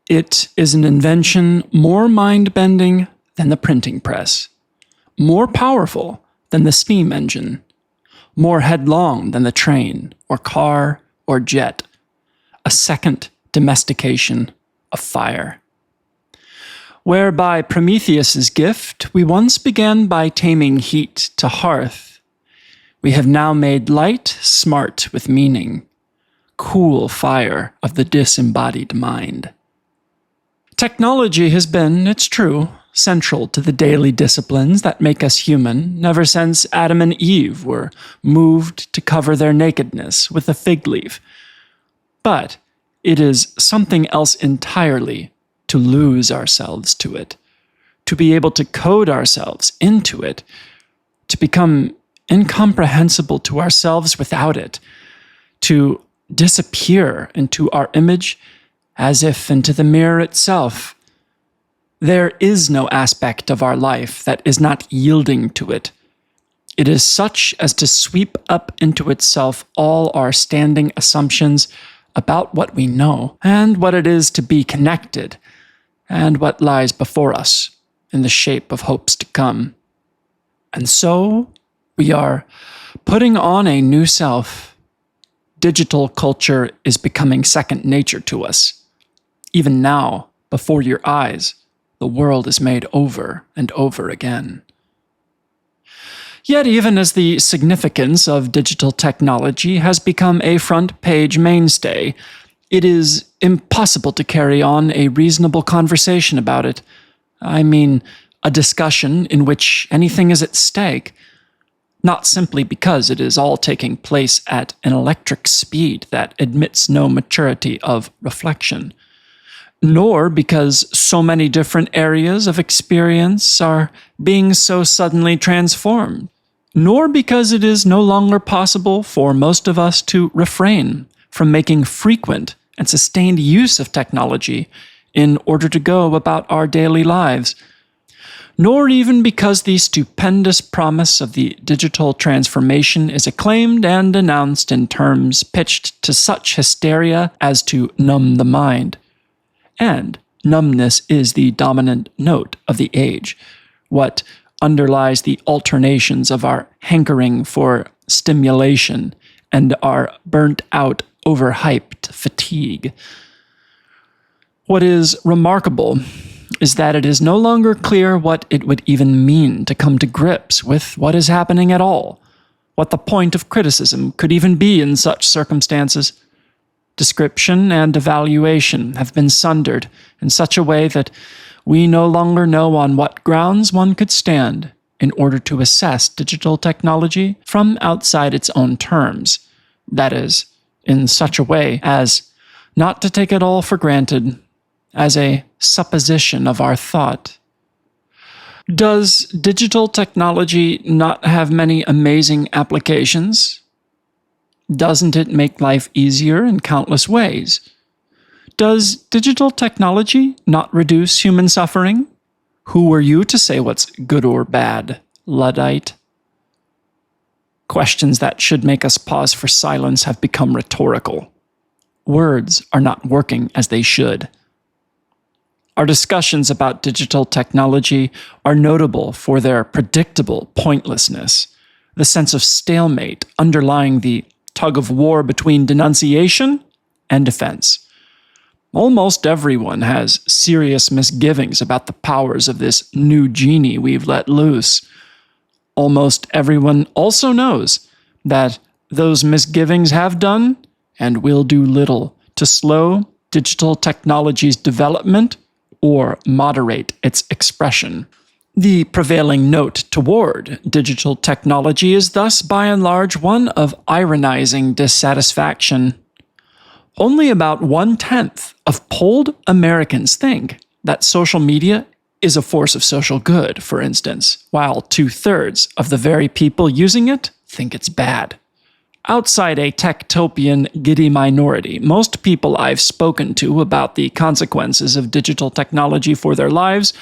It is an invention more mind-bending than the printing press, more powerful than the steam engine, more headlong than the train or car or jet, a second domestication of fire. Where by Prometheus's gift we once began by taming heat to hearth, we have now made light smart with meaning, cool fire of the disembodied mind. Technology has been, it's true, central to the daily disciplines that make us human ever since Adam and Eve were moved to cover their nakedness with a fig leaf. But it is something else entirely to lose ourselves to it, to be able to code ourselves into it, to become incomprehensible to ourselves without it, to disappear into our image as if into the mirror itself. There is no aspect of our life that is not yielding to it. It is such as to sweep up into itself all our standing assumptions about what we know and what it is to be connected, and what lies before us in the shape of hopes to come. And so we are putting on a new self. Digital culture is becoming second nature to us. Even now, before your eyes, the world is made over and over again. Yet even as the significance of digital technology has become a front-page mainstay, it is impossible to carry on a reasonable conversation about it. I mean, a discussion in which anything is at stake, not simply because it is all taking place at an electric speed that admits no maturity of reflection, nor because so many different areas of experience are being so suddenly transformed, nor because it is no longer possible for most of us to refrain from making frequent and sustained use of technology in order to go about our daily lives, nor even because the stupendous promise of the digital transformation is acclaimed and announced in terms pitched to such hysteria as to numb the mind. And numbness is the dominant note of the age, what underlies the alternations of our hankering for stimulation and our burnt-out, overhyped fatigue. What is remarkable is that it is no longer clear what it would even mean to come to grips with what is happening at all, what the point of criticism could even be in such circumstances. Description and evaluation have been sundered in such a way that we no longer know on what grounds one could stand in order to assess digital technology from outside its own terms, that is, in such a way as not to take it all for granted, as a supposition of our thought. Does digital technology not have many amazing applications? Doesn't it make life easier in countless ways? Does digital technology not reduce human suffering? Who are you to say what's good or bad, Luddite? Questions that should make us pause for silence have become rhetorical. Words are not working as they should. Our discussions about digital technology are notable for their predictable pointlessness, the sense of stalemate underlying the tug-of-war between denunciation and defense. Almost everyone has serious misgivings about the powers of this new genie we've let loose. Almost everyone also knows that those misgivings have done and will do little to slow digital technology's development or moderate its expression. The prevailing note toward digital technology is thus by and large one of ironizing dissatisfaction. Only about 1/10 of polled Americans think that social media is a force of social good, for instance, while 2/3 of the very people using it think it's bad. Outside a techtopian giddy minority, most people I've spoken to about the consequences of digital technology for their lives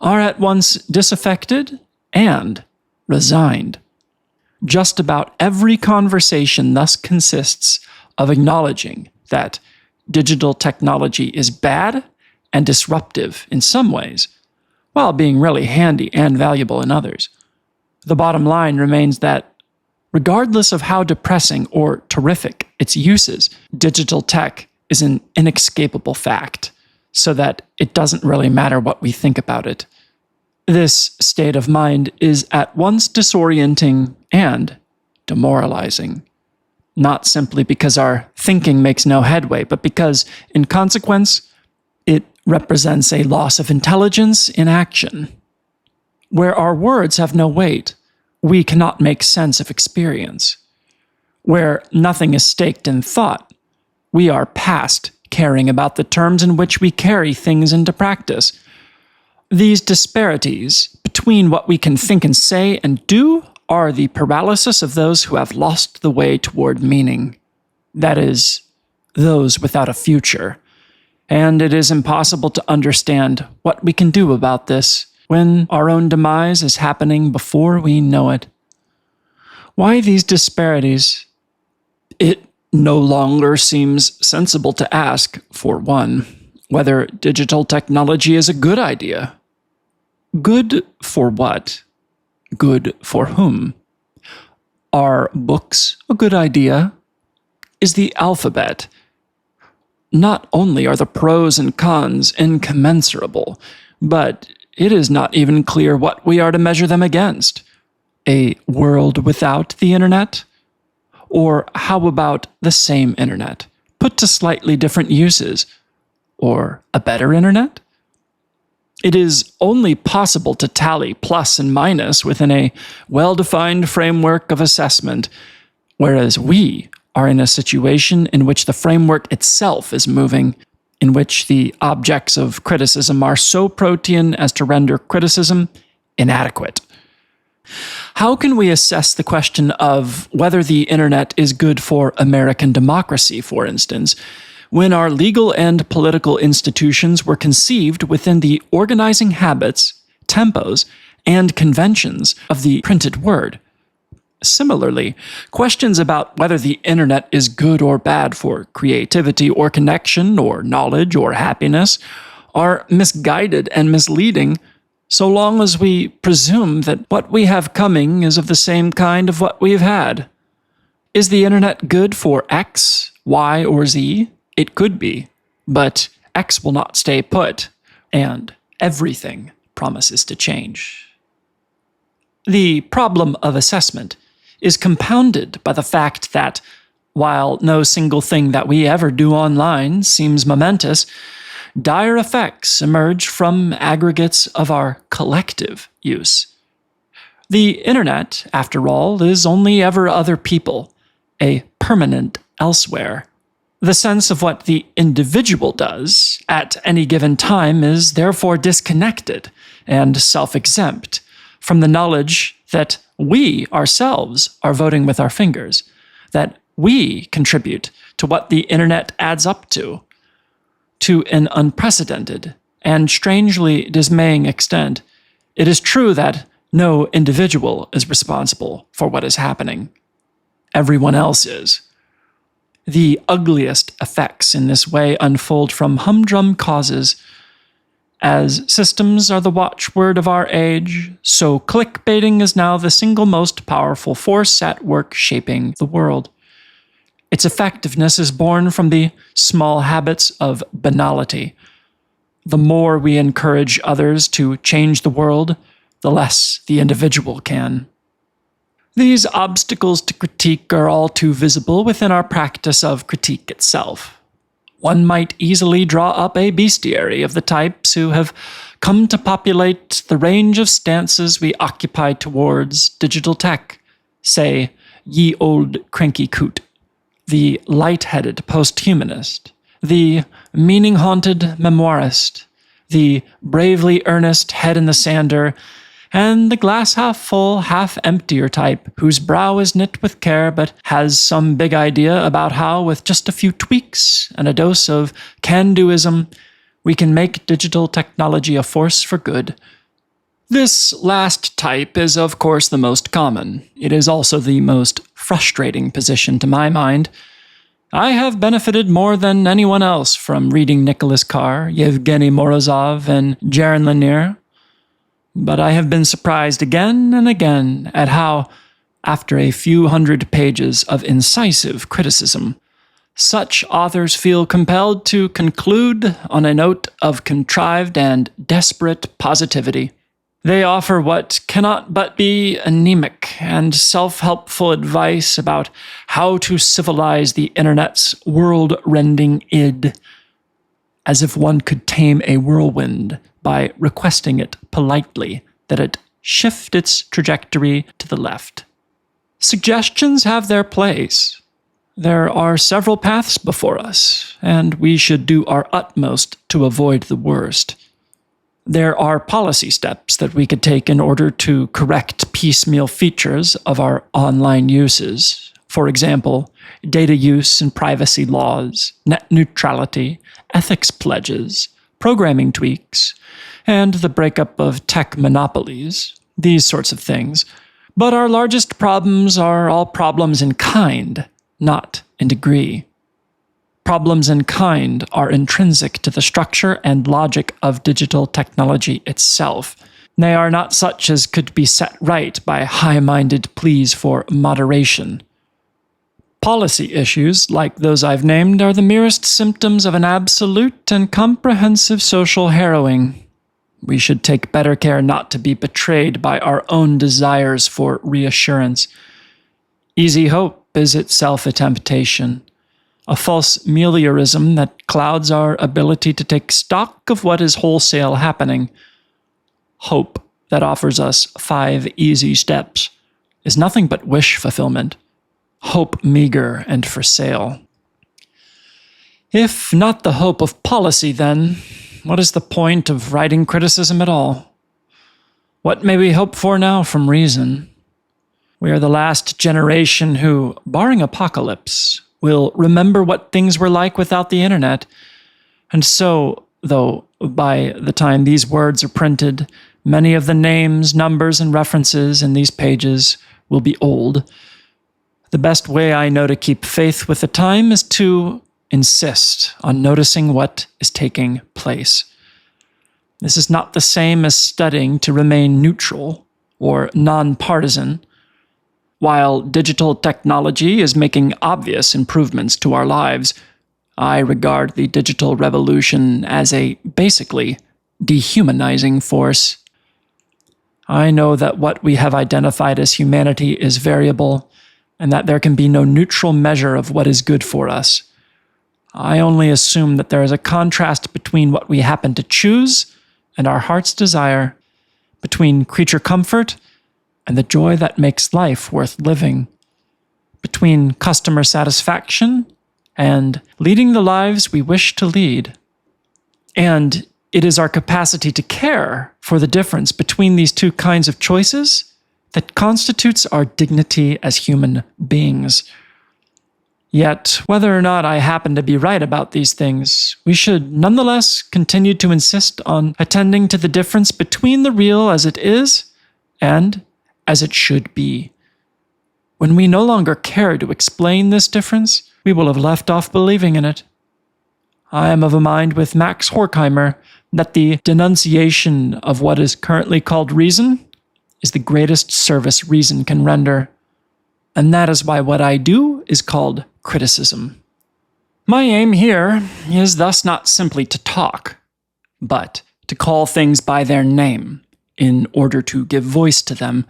are at once disaffected and resigned. Just about every conversation thus consists of acknowledging that digital technology is bad and disruptive in some ways, while being really handy and valuable in others. The bottom line remains that, regardless of how depressing or terrific its uses, digital tech is an inescapable fact, so that it doesn't really matter what we think about it. This state of mind is at once disorienting and demoralizing. Not simply because our thinking makes no headway, but because, in consequence, it represents a loss of intelligence in action. Where our words have no weight, we cannot make sense of experience. Where nothing is staked in thought, we are past caring about the terms in which we carry things into practice. These disparities between what we can think and say and do are the paralysis of those who have lost the way toward meaning. That is, those without a future. And it is impossible to understand what we can do about this when our own demise is happening before we know it. Why these disparities? It no longer seems sensible to ask, for one, whether digital technology is a good idea. Good for what? Good for whom? Are books a good idea? Is the alphabet? Not only are the pros and cons incommensurable, but it is not even clear what we are to measure them against. A world without the internet? Or how about the same internet, put to slightly different uses? Or a better internet? It is only possible to tally plus and minus within a well-defined framework of assessment, whereas we are in a situation in which the framework itself is moving, in which the objects of criticism are so protean as to render criticism inadequate. How can we assess the question of whether the internet is good for American democracy, for instance, when our legal and political institutions were conceived within the organizing habits, tempos, and conventions of the printed word? Similarly, questions about whether the internet is good or bad for creativity or connection or knowledge or happiness are misguided and misleading so long as we presume that what we have coming is of the same kind of what we've had. Is the internet good for X, Y, or Z? It could be, but X will not stay put, and everything promises to change. The problem of assessment is compounded by the fact that, while no single thing that we ever do online seems momentous, dire effects emerge from aggregates of our collective use. The internet, after all, is only ever other people, a permanent elsewhere. The sense of what the individual does at any given time is therefore disconnected and self-exempt from the knowledge that we ourselves are voting with our fingers, that we contribute to what the internet adds up to an unprecedented and strangely dismaying extent. It is true that no individual is responsible for what is happening. Everyone else is. The ugliest effects in this way unfold from humdrum causes. As systems are the watchword of our age, so clickbaiting is now the single most powerful force at work shaping the world. Its effectiveness is born from the small habits of banality. The more we encourage others to change the world, the less the individual can. These obstacles to critique are all too visible within our practice of critique itself. One might easily draw up a bestiary of the types who have come to populate the range of stances we occupy towards digital tech, say, ye old cranky coot, the light-headed posthumanist, the meaning-haunted memoirist, the bravely earnest head-in-the-sander, and the glass-half-full, half-emptier type whose brow is knit with care but has some big idea about how, with just a few tweaks and a dose of can-doism, we can make digital technology a force for good. This last type is, of course, the most common. It is also the most frustrating position to my mind. I have benefited more than anyone else from reading Nicholas Carr, Yevgeny Morozov, and Jaron Lanier, but I have been surprised again and again at how, after a few hundred pages of incisive criticism, such authors feel compelled to conclude on a note of contrived and desperate positivity. They offer what cannot but be anemic and self-helpful advice about how to civilize the internet's world-rending id, as if one could tame a whirlwind by requesting it politely that it shift its trajectory to the left. Suggestions have their place. There are several paths before us, and we should do our utmost to avoid the worst. There are policy steps that we could take in order to correct piecemeal features of our online uses. For example, data use and privacy laws, net neutrality, ethics pledges, programming tweaks, and the breakup of tech monopolies, these sorts of things. But our largest problems are all problems in kind, not in degree. Problems in kind are intrinsic to the structure and logic of digital technology itself. They are not such as could be set right by high-minded pleas for moderation. Policy issues, like those I've named, are the merest symptoms of an absolute and comprehensive social harrowing. We should take better care not to be betrayed by our own desires for reassurance. Easy hope is itself a temptation, a false meliorism that clouds our ability to take stock of what is wholesale happening. Hope that offers us 5 easy steps is nothing but wish fulfillment, hope meager and for sale. If not the hope of policy, then, what is the point of writing criticism at all? What may we hope for now from reason? We are the last generation who, barring apocalypse, will remember what things were like without the internet. And so, though by the time these words are printed, many of the names, numbers, and references in these pages will be old, the best way I know to keep faith with the time is to insist on noticing what is taking place. This is not the same as studying to remain neutral or non-partisan. While digital technology is making obvious improvements to our lives, I regard the digital revolution as a basically dehumanizing force. I know that what we have identified as humanity is variable, and that there can be no neutral measure of what is good for us. I only assume that there is a contrast between what we happen to choose and our heart's desire, between creature comfort and the joy that makes life worth living, between customer satisfaction and leading the lives we wish to lead. And it is our capacity to care for the difference between these two kinds of choices that constitutes our dignity as human beings. Yet, whether or not I happen to be right about these things, we should nonetheless continue to insist on attending to the difference between the real as it is and as it should be. When we no longer care to explain this difference, we will have left off believing in it. I am of a mind with Max Horkheimer that the denunciation of what is currently called reason is the greatest service reason can render. And that is why what I do is called criticism. My aim here is thus not simply to talk, but to call things by their name in order to give voice to them,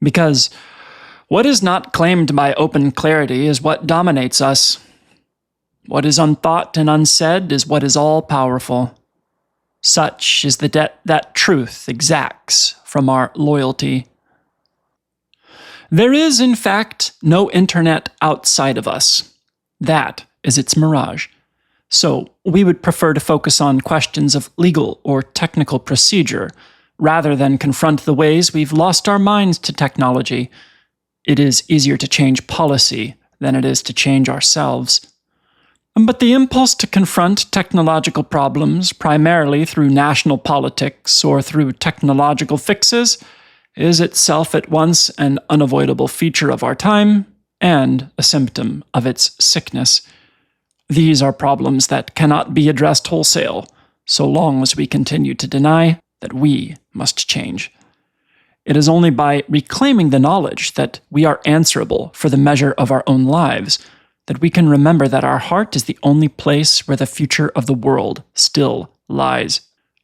because what is not claimed by open clarity is what dominates us. What is unthought and unsaid is what is all-powerful. Such is the debt that truth exacts from our loyalty. There is, in fact, no internet outside of us. That is its mirage. So we would prefer to focus on questions of legal or technical procedure, rather than confront the ways we've lost our minds to technology. It is easier to change policy than it is to change ourselves. But the impulse to confront technological problems, primarily through national politics or through technological fixes, is itself at once an unavoidable feature of our time and a symptom of its sickness. These are problems that cannot be addressed wholesale, so long as we continue to deny that we must change. It is only by reclaiming the knowledge that we are answerable for the measure of our own lives that we can remember that our heart is the only place where the future of the world still lies.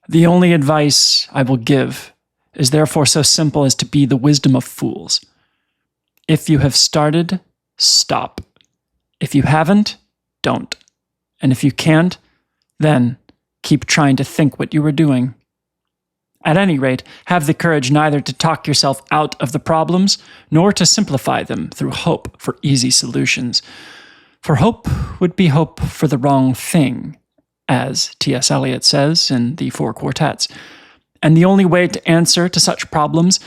The only advice I will give is therefore so simple as to be the wisdom of fools. If you have started, stop. If you haven't, don't. And if you can't, then keep trying to think what you were doing. At any rate, have the courage neither to talk yourself out of the problems, nor to simplify them through hope for easy solutions. For hope would be hope for the wrong thing, as T.S. Eliot says in the Four Quartets. And the only way to answer to such problems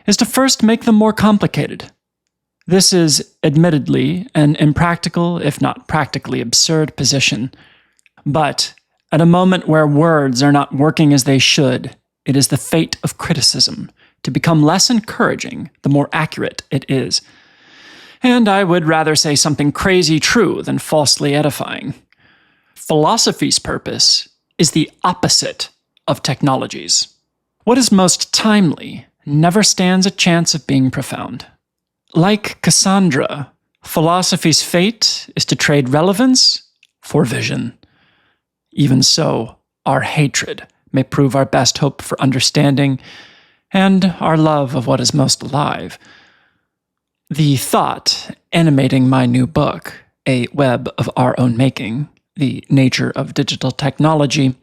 is to first make them more complicated. This is admittedly an impractical, if not practically absurd position. But at a moment where words are not working as they should, it is the fate of criticism to become less encouraging the more accurate it is. And I would rather say something crazy true than falsely edifying. Philosophy's purpose is the opposite of technology's. What is most timely never stands a chance of being profound. Like Cassandra, philosophy's fate is to trade relevance for vision. Even so, our hatred may prove our best hope for understanding and our love of what is most alive. The thought animating my new book, A Web of Our Own Making, The Nature of Digital Technology,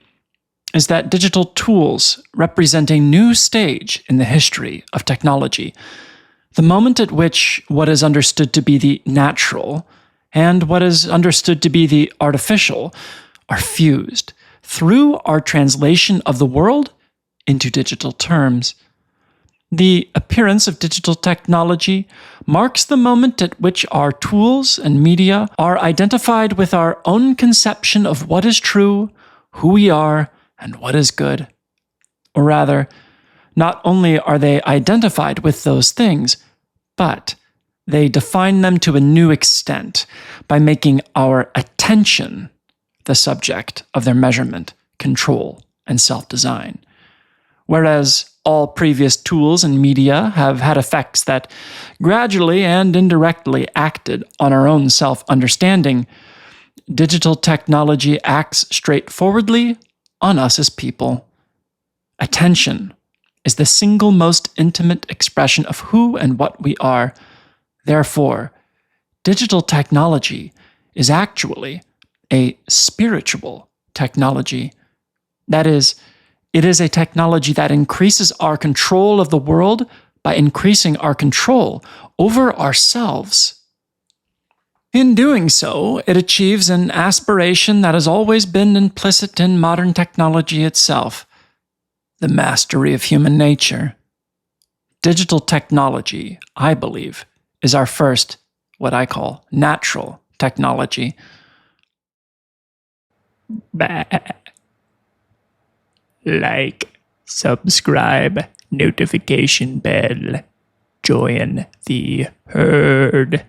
is that digital tools represent a new stage in the history of technology, the moment at which what is understood to be the natural and what is understood to be the artificial are fused through our translation of the world into digital terms. The appearance of digital technology marks the moment at which our tools and media are identified with our own conception of what is true, who we are, and what is good. Or rather, not only are they identified with those things, but they define them to a new extent by making our attention the subject of their measurement, control, and self-design. Whereas all previous tools and media have had effects that gradually and indirectly acted on our own self-understanding, digital technology acts straightforwardly on us as people. Attention is the single most intimate expression of who and what we are. Therefore, digital technology is actually a spiritual technology. That is, it is a technology that increases our control of the world by increasing our control over ourselves. In doing so, it achieves an aspiration that has always been implicit in modern technology itself: the mastery of human nature. Digital technology, I believe, is our first, what I call, natural technology. Like, subscribe, notification bell, join the herd.